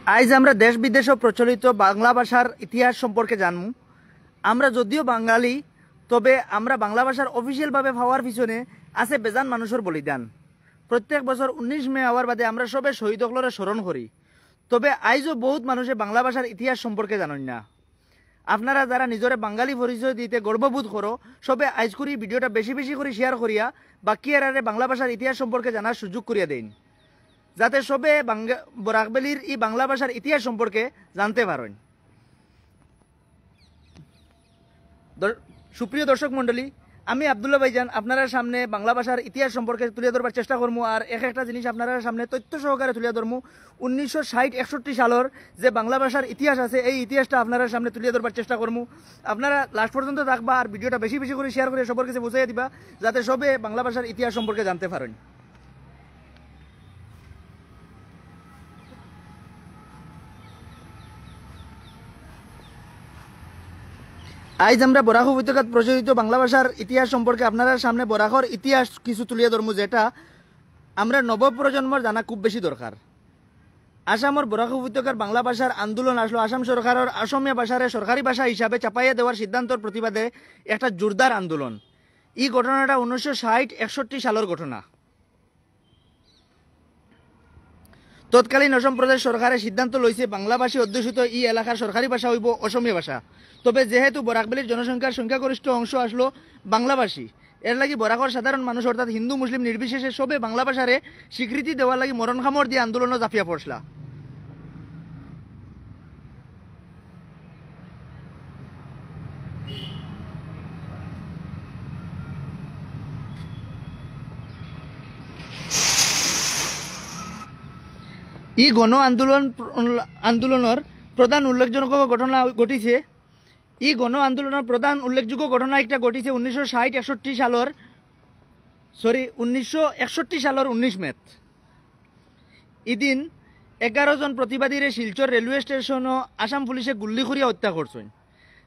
আজ আমরা দেশ বিদেশে প্রচলিত বাংলা ভাষার ইতিহাস সম্পর্কে জানবো। আমরা যদিও বাঙালি, তবে আমরা বাংলা ভাষার অফিসিয়ালভাবে পাওয়ার পিছনে আছে বেজান মানুষের বলিদান। প্রত্যেক বছর 19 মে হওয়ার বাদে আমরা সবে শহীদ হলরে স্মরণ করি, তবে আজও বহুত মানুষে বাংলা ভাষার ইতিহাস সম্পর্কে জানেন না। আপনারা যারা নিজরে বাঙালি পরিচয় দিতে গর্ববোধ করো, সবে আজ করি ভিডিওটা বেশি বেশি করে শেয়ার করিয়া বাকি এরারে বাংলা ভাষার ইতিহাস সম্পর্কে জানার সুযোগ করিয়া দেন, যাতে সবে বরাকবেলির এই বাংলা ভাষার ইতিহাস সম্পর্কে জানতে পারেন। সুপ্রিয় দর্শক মন্ডলী, আমি আব্দুল্লাহ ভাইজান আপনারা সামনে বাংলা ভাষার ইতিহাস সম্পর্কে তুলে ধরবার চেষ্টা করবো। আর একটা জিনিস আপনারা সামনে তথ্য সহকারে তুলে ধরবো। 1960-61 সালের যে বাংলা ভাষার ইতিহাস আছে, এই ইতিহাসটা আপনারা সামনে তুলে ধরবার চেষ্টা করবো। আপনারা লাস্ট পর্যন্ত থাকবা আর ভিডিওটা বেশি বেশি করে শেয়ার করে সবার কাছে বুঝাই দিবা, যাতে সবে বাংলা ভাষার ইতিহাস সম্পর্কে জানতে পারেন। আজ আমরা বরাক উপত্যকাত প্রচলিত বাংলা ভাষার ইতিহাস সম্পর্কে আপনারা সামনে বরাকর ইতিহাস কিছু তুলিয়ে ধরবো, যেটা আমরা নবপ্রজন্মর জানা খুব বেশি দরকার। আসামর বরাক উপত্যকার বাংলা ভাষার আন্দোলন আসলো আসাম সরকারের অসমীয়া ভাষারে সরকারি ভাষা হিসাবে চাপাইয়া দেওয়ার সিদ্ধান্তর প্রতিবাদে একটা জোরদার আন্দোলন। এই ঘটনাটা 1960-61 সালের ঘটনা। তৎকালীন অসম প্রদেশ সরকারের সিদ্ধান্ত লইছে বাংলাভাষী অধ্যুষিত এই এলাকার সরকারি ভাষা হইব অসমীয়া ভাষা। তবে যেহেতু বরাকবেলির জনসংখ্যার সংখ্যাগরিষ্ঠ অংশ আসলো বাংলাভাষী, এর লাগি বরাকর সাধারণ মানুষ অর্থাৎ হিন্দু মুসলিম নির্বিশেষে সবে বাংলা ভাষারে স্বীকৃতি দেওয়ার লাগি মরণ খামর দিয়ে আন্দোলনও জাফিয়া পড়সলা। এই গণ আন্দোলনের প্রধান উল্লেখযোগ্য ঘটনা ঘটিছে। এই গণ আন্দোলনের প্রধান উল্লেখযোগ্য ঘটনা একটা ঘটিছে 1961 সালের 19 মে। এদিন 11 জন প্রতিবাদীরে শিলচর রেলওয়ে স্টেশন আসাম পুলিশে গুল্লি করিয়া হত্যা করছেন,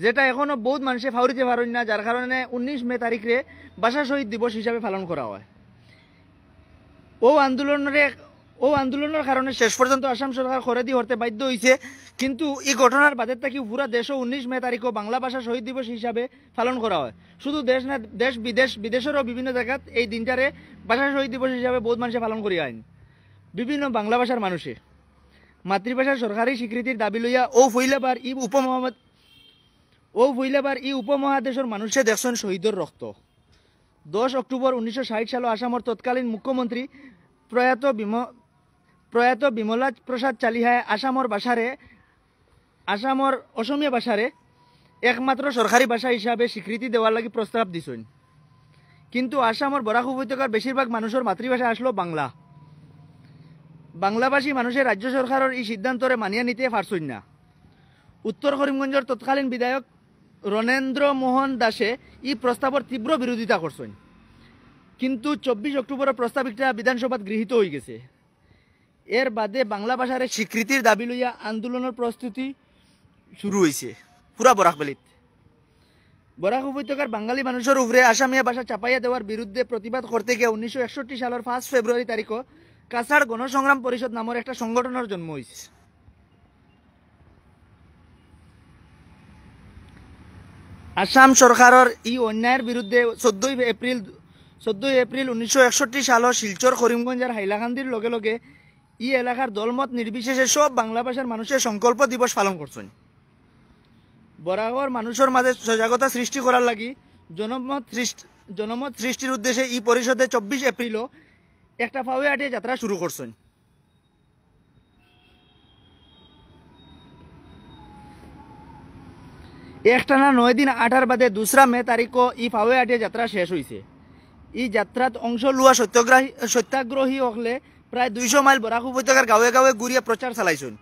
যেটা এখনো বহুত মানুষে ফাউরিতে পারেন না, যার কারণে 19 মে তারিখে ভাষা শহীদ দিবস হিসাবে পালন করা হয়। ও আন্দোলনের কারণে শেষ পর্যন্ত আসাম সরকার খরেদি হতে বাধ্য হয়েছে। কিন্তু এই ঘটনার বাদের থাকি পুরা দেশও 19 মে তারিখও বাংলা ভাষা শহীদ দিবস হিসাবে পালন করা হয়। শুধু দেশ না, দেশ বিদেশেরও বিভিন্ন জায়গাত এই দিনটারে ভাষা শহীদ দিবস হিসাবে বহুত মানুষে পালন করিয়া আইন। বিভিন্ন বাংলা ভাষার মানুষে মাতৃভাষার সরকারি স্বীকৃতির দাবি লইয়া ও ফইলাবার ই উপমহাদেশের মানুষে দেখছেন শহীদের রক্ত। 10 অক্টোবর 1960 সালে আসামের তৎকালীন মুখ্যমন্ত্রী প্রয়াত বিমলা প্রসাদ চালিহায় আসামর অসমীয়া ভাষারে একমাত্র সরকারি ভাষা হিসাবে স্বীকৃতি দেওয়ার লাগি প্রস্তাব দিছেন। কিন্তু আসামর বরাক উপত্যকার বেশিরভাগ মানুষের মাতৃভাষা আসলো বাংলা। বাংলাভাষী মানুষের রাজ্য সরকারের এই সিদ্ধান্তরে মানিয়া নিতে পারছেন না। উত্তর করিমগঞ্জের তৎকালীন বিধায়ক রণেন্দ্র মোহন দাসে এই প্রস্তাবের তীব্র বিরোধিতা করছেন। কিন্তু 24 অক্টোবরের প্রস্তাবিকটা বিধানসভাত গৃহীত হয়ে গেছে। এর বাদে বাংলা ভাষার স্বীকৃতির দাবি লইয়া আন্দোলনের প্রস্তুতি শুরু হয়েছে পুরা বরাকবেলিত। বরাক উপত্যকার বাঙালি মানুষের উপরে আসামিয়া ভাষা চাপাইয়া দেওয়ার বিরুদ্ধে প্রতিবাদ করতে গিয়ে 1961 সালের 5 ফেব্রুয়ারি তারিখে কাছাড় গণসংগ্রাম পরিষদ নামের একটা সংগঠনের জন্ম হয়েছে। আসাম সরকারের এই অন্যায়ের বিরুদ্ধে 14 এপ্রিল 1961 সালে শিলচর করিমগঞ্জের হাইলাকান্দির লগে লগে এই এলাকার দলমত নির্বিশেষে সব বাংলা ভাষার মানুষের সংকল্প দিবস পালন করছেন। বরাকর মানুষের মাঝে সজাগতা সৃষ্টি করার লাগি জনমত সৃষ্টির উদ্দেশ্যে এই পরিষদে 24 এপ্রিলও একটা ফাওয়ে আটিয়ে যাত্রা শুরু করছেন। একটানা 9 দিন আটার বাদে 2 মে তারিখও এই ফাওয়ে আটিয়ে যাত্রা শেষ হয়েছে। এই যাত্রাত অংশ লওয়া সত্যাগ্রহী হলে প্রায় 200 মাইল বরাক উপত্যকার গাঁৱে গাঁৱে ঘুরিয়ে প্রচার চালাইছেন।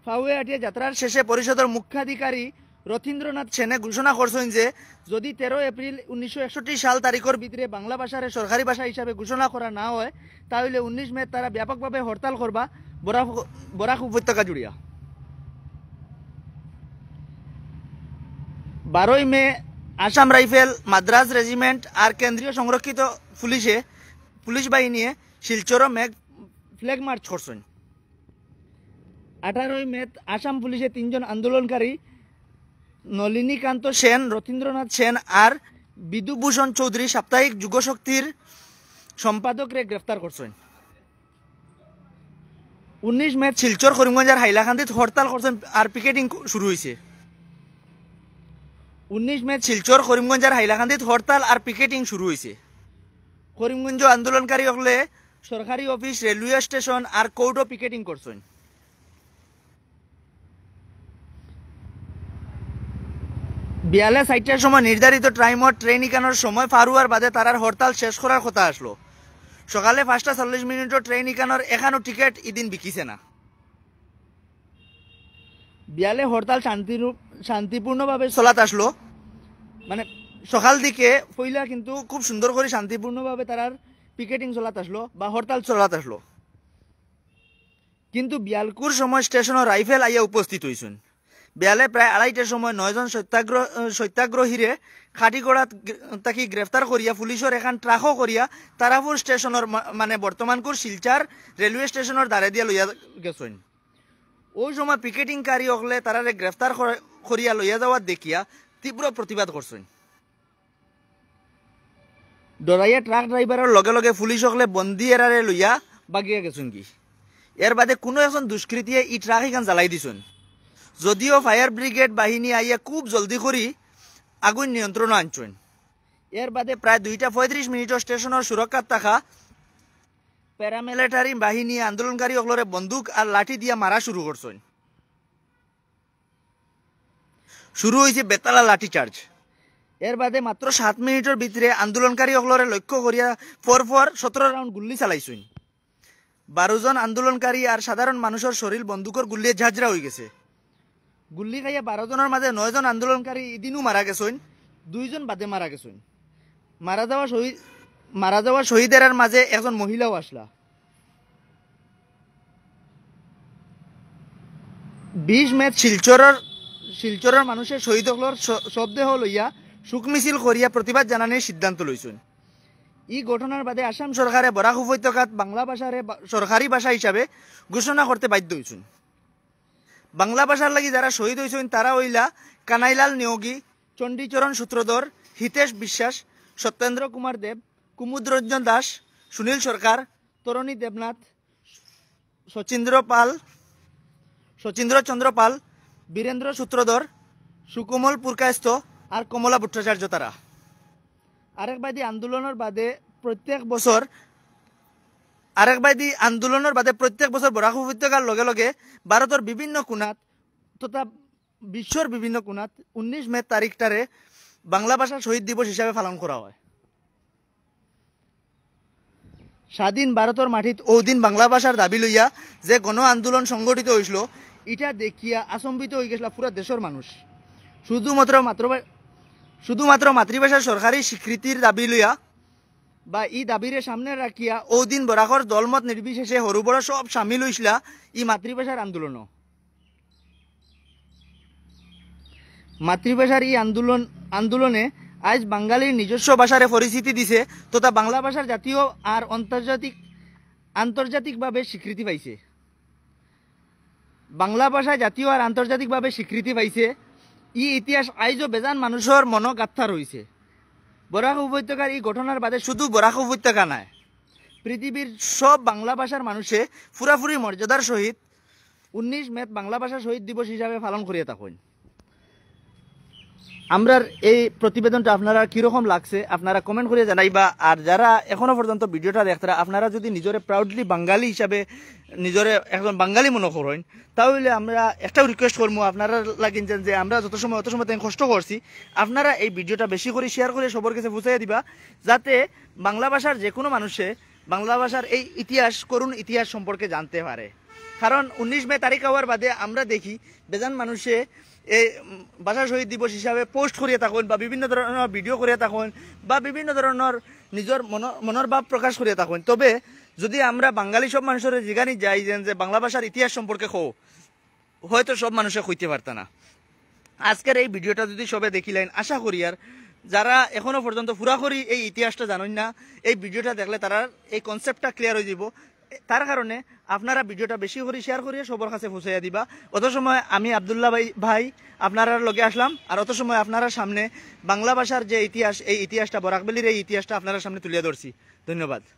ফাওয়ে আটিয়া যাত্রার শেষে পরিষদের মুখ্যাধিকারী রথীন্দ্রনাথ সেনে ঘোষণা করছেন যে যদি 13 এপ্রিল 1961 সাল তারিখের ভিতরে বাংলা ভাষার সরকারি ভাষা হিসাবে ঘোষণা করা না হয়, তাহলে 19 মে তারা ব্যাপকভাবে হরতাল করবা বরাক উপত্যকা জুড়িয়া। 12 মে আসাম রাইফেল, মাদ্রাজ রেজিমেন্ট আর কেন্দ্রীয় সংরক্ষিত পুলিশ বাহিনী শিলচর ফ্ল্যাগ মার্চ করছেন। 18 মে আসাম পুলিশে 3 জন আন্দোলনকারী নলিনীকান্ত সেন, রথীন্দ্রনাথ সেন আর বিধুভূষণ চৌধুরী সাপ্তাহিক যুগশক্তির সম্পাদকরে গ্রেফতার করছেন। 19 মে শিলচর করিমগঞ্জের হাইলাকান্দিত হরতাল করছেন আর পিকেটিং শুরু হয়েছে। 19 মে শিলচর করিমগঞ্জের হাইলাকান্দিত হরতাল আর পিকেটিং শুরু হয়েছে। করিমগঞ্জ আন্দোলনকারী হলে সরকারি অফিস, রেলওয়ে স্টেশন আর কোর্টও পিকেটিং করছেন। বিয়ালে 4টার সময় নির্ধারিত টাইমত ট্রেন ইকানোর সময় ফারুয়ার বাদে তারার হরতাল শেষ করার কথা আসলো। সকালে 5:40 ট্রেন ইকানোর এখানো টিকিট ইদিন বিকিছে না। বিয়ালে হরতাল শান্তিপূর্ণভাবে চলাত আসলো, মানে সকাল দিকে পইলা কিন্তু খুব সুন্দর করে শান্তিপূর্ণভাবে তারার পিকেটিং চলাত আসলো বা হরতাল চলাত আসলো। কিন্তু বিয়ালকুর সময় স্টেশনে রাইফেল আইয়া উপস্থিত হয়েছেন। বিয়ালে প্রায় 2:30টার সময় 9 জন সত্যাগ্রহীরে খাটিগড়া তাকে গ্রেফতার করিয়া পুলিশের এখান ট্রাকও করিয়া তারাপুর স্টেশনের মানে বর্তমানকুর শিলচার রেলওয়ে স্টেশনের দ্বারে দিয়া লইয়া গেছেন। ওই সময় পিকেটিংকারী হলে তারারে গ্রেফতার করিয়া লইয়া যাওয়ার দেখিয়া তীব্র প্রতিবাদ করছেন। ডরাইয়া ট্রাক ড্রাইভারের লগে লগে পুলিশ হলে বন্দি এরারে লইয়া বাগিয়া গেছেন কি। এর বাদে কোনো একজন দুষ্কৃতীয়ে ই ট্রাক এখান জ্বালাই দিছেন। যদিও ফায়ার ব্রিগেড বাহিনী আইয়া খুব জলদি করে আগুন নিয়ন্ত্রণ আনছেন। এর বাদে প্রায় 2:35 স্টেশনের সুরক্ষাত থাকা প্যারামিলিটারি বাহিনী আন্দোলনকারী হলরে বন্দুক আর লাঠি দিয়া মারা শুরু করছেন। শুরু হয়েছে বেতালা লাঠি চার্জ। এর বাদে মাত্র 7 মিনিটের ভিতরে আন্দোলনকারী হলরে লক্ষ্য করিয়া পরপর 17 রাউন্ড গুল্লি চালাইছেন। 12 জন আন্দোলনকারী আর সাধারণ মানুষের শরীর বন্দুকের গুল্লিয়ে ঝাঁঝরা হয়ে গেছে। গুল্লি খাইয়া 12 জনের মাঝে 9 জন আন্দোলনকারী ইদিনও মারা গেছেন, 2 জন বাদে মারা গেছেন। মারা যাওয়া শহীদের মাঝে একজন মহিলাও আসলা। 20 মে শিলচরের মানুষের শহীদ হলর শবদেহ লইয়া শোক মিছিল করিয়া প্রতিবাদ জানানোর সিদ্ধান্ত লইছেন। এই ঘটনার বাদে আসাম সরকারে বরাক উপত্যকাত বাংলা ভাষারে সরকারি ভাষা হিসাবে ঘোষণা করতে বাধ্য হয়েছেন। বাংলা ভাষার লাগি যারা শহীদ হয়েছেন তারা হইলা কানাইলাল নিয়োগী, চণ্ডীচরণ সূত্রধর, হিতেশ বিশ্বাস, সত্যেন্দ্র কুমার দেব, কুমুদরঞ্জন দাস, সুনীল সরকার, তরণী দেবনাথ, শচীন্দ্রচন্দ্র পাল, বীরেন্দ্র সূত্রধর, সুকোমল পুরকায়স্থ আর কমলা ভট্টাচার্য তারা। আরেকবাদী আন্দোলনের বাদে প্রত্যেক বছর বরাক উপত্যকার লগে লগে ভারতের বিভিন্ন কোণাত তথা বিশ্বর বিভিন্ন কোণাত 19 মে তারিখটারে বাংলা ভাষা শহীদ দিবস হিসাবে পালন করা হয়। স্বাধীন ভারতের মাটিত ওদিন বাংলা ভাষার দাবি লইয়া যে গণ আন্দোলন সংগঠিত হয়েছিল, এটা দেখিয়া আচম্বিত হয়ে গেছিল পুরা দেশের মানুষ। শুধুমাত্র মাতৃভাষার সরকারি স্বীকৃতির দাবি লইয়া বা ই দাবিরে সামনে রাখিয়া ওদিন বরাকর দলমত নির্বিশেষে সরু বড় সব সামিল হয়েছিল ই মাতৃভাষার আন্দোলন। মাতৃভাষার এই আন্দোলনে আজ বাঙালির নিজস্ব ভাষারে পরিচিতি দিছে তথা বাংলা ভাষার জাতীয় আর আন্তর্জাতিকভাবে স্বীকৃতি পাইছে। বাংলা ভাষা জাতীয় আর আন্তর্জাতিকভাবে স্বীকৃতি পাইছে। ই ইতিহাস আইজও বেজান মানুষের মনগাথা রয়েছে। বরাক উপত্যকার এই ঘটনার বাদে শুধু বরাক উপত্যকা নয়, পৃথিবীর সব বাংলা ভাষার মানুষে পুরাপুরি মর্যাদার সহিত 19 মে বাংলা ভাষা শহীদ দিবস হিসাবে পালন করিয়া থাকেন। আমরা এই প্রতিবেদনটা আপনারা কিরকম লাগছে আপনারা কমেন্ট করে জানাইবা। আর যারা এখনো পর্যন্ত ভিডিওটা দেখতারা আপনারা যদি নিজরে প্রাউডলি বাঙালি হিসাবে নিজরে একজন বাঙালি মনে করেন, তাহলে আমরা একটাও রিকোয়েস্ট করবো আপনারা লাগিন যে আমরা যত সময় কষ্ট করছি, আপনারা এই ভিডিওটা বেশি করে শেয়ার করে সবার কাছে পৌঁছাইয়া দিবা, যাতে বাংলা ভাষার যে কোনো মানুষে বাংলা ভাষার এই করুণ ইতিহাস সম্পর্কে জানতে পারে। কারণ 19 মে তারিখ হওয়ার বাদে আমরা দেখি বেজান মানুষে এই ভাষা শহীদ দিবস হিসাবে পোস্ট করিয়া থাকুন বা বিভিন্ন ধরনের ভিডিও করিয়া থাকুন বা বিভিন্ন ধরনের নিজের মনের ভাব প্রকাশ করিয়া থাকুন। তবে যদি আমরা বাঙালি সব মানুষের জিগানি যাই যে বাংলা ভাষার ইতিহাস সম্পর্কে হয়তো সব মানুষে কইতে পারত না। আজকের এই ভিডিওটা যদি সবে দেখিলেন, আশা করি আর যারা এখনো পর্যন্ত পুরাপুরি এই ইতিহাসটা জানেন না, এই ভিডিওটা দেখলে তারা এই কনসেপ্টটা ক্লিয়ার হয়ে যাব। তার কারণে আপনারা ভিডিওটা বেশি করে শেয়ার করিয়ে সবার কাছে পৌঁছাইয়া দিবা। অত সময় আমি আব্দুল্লাহ ভাই আপনারা লগে আসলাম, আর অত সময় আপনারা সামনে বাংলা ভাষার যে ইতিহাস, এই ইতিহাসটা বরাকবেলির এই ইতিহাসটা আপনারা সামনে তুলিয়া ধরছি। ধন্যবাদ।